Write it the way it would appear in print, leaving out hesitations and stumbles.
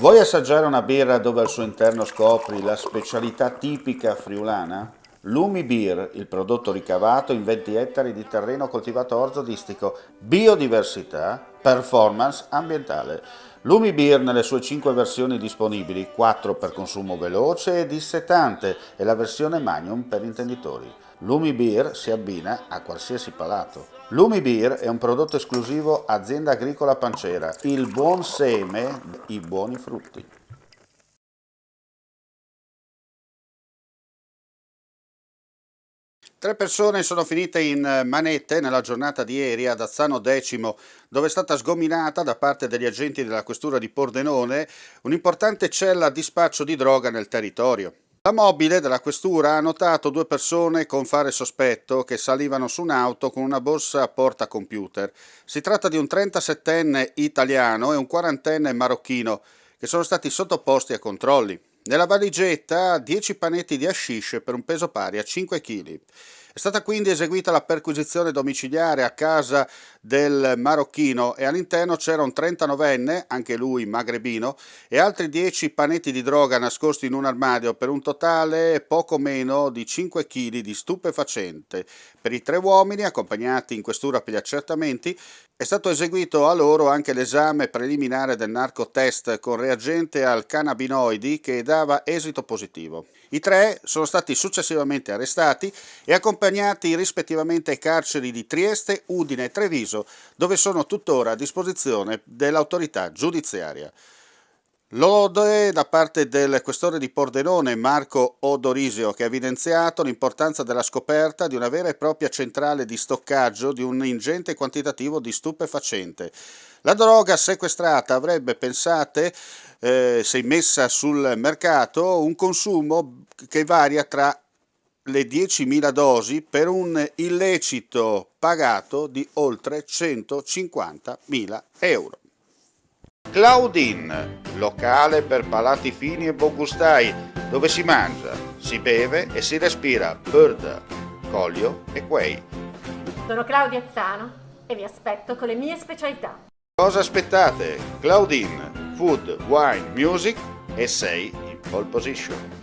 Vuoi assaggiare una birra dove al suo interno scopri la specialità tipica friulana? Lumi Beer, il prodotto ricavato in 20 ettari di terreno coltivato orzodistico, biodiversità, performance ambientale. Lumi Beer nelle sue 5 versioni disponibili, 4 per consumo veloce e dissetante e la versione Magnum per intenditori. Lumi Beer si abbina a qualsiasi palato. Lumi Beer è un prodotto esclusivo Azienda Agricola Pancera, il buon seme, i buoni frutti. Tre persone sono finite in manette nella giornata di ieri ad Azzano Decimo, dove è stata sgominata da parte degli agenti della questura di Pordenone un'importante cella a dispaccio di droga nel territorio. La mobile della questura ha notato due persone con fare sospetto che salivano su un'auto con una borsa a portacomputer. Si tratta di un 37enne italiano e un 40enne marocchino che sono stati sottoposti a controlli. Nella valigetta 10 panetti di hashish per un peso pari a 5 kg. È stata quindi eseguita la perquisizione domiciliare a casa del marocchino e all'interno c'era un 39enne, anche lui magrebino, e altri 10 panetti di droga nascosti in un armadio per un totale poco meno di 5 kg di stupefacente. Per i tre uomini, accompagnati in questura per gli accertamenti, è stato eseguito a loro anche l'esame preliminare del narcotest con reagente al cannabinoidi che dava esito positivo. I tre sono stati successivamente arrestati e accompagnati rispettivamente ai carceri di Trieste, Udine e Treviso, dove sono tuttora a disposizione dell'autorità giudiziaria. Lode da parte del questore di Pordenone Marco Odorisio, che ha evidenziato l'importanza della scoperta di una vera e propria centrale di stoccaggio di un ingente quantitativo di stupefacente. La droga sequestrata avrebbe, pensate, se immessa sul mercato, un consumo che varia tra le 10.000 dosi per un illecito pagato di oltre 150.000 euro. Claudine, locale per palati fini e buongustai, dove si mangia, si beve e si respira bird, Collio e Quay. Sono Claudia Azzano e vi aspetto con le mie specialità. Cosa aspettate? Claudine, food, wine, music e sei in pole position.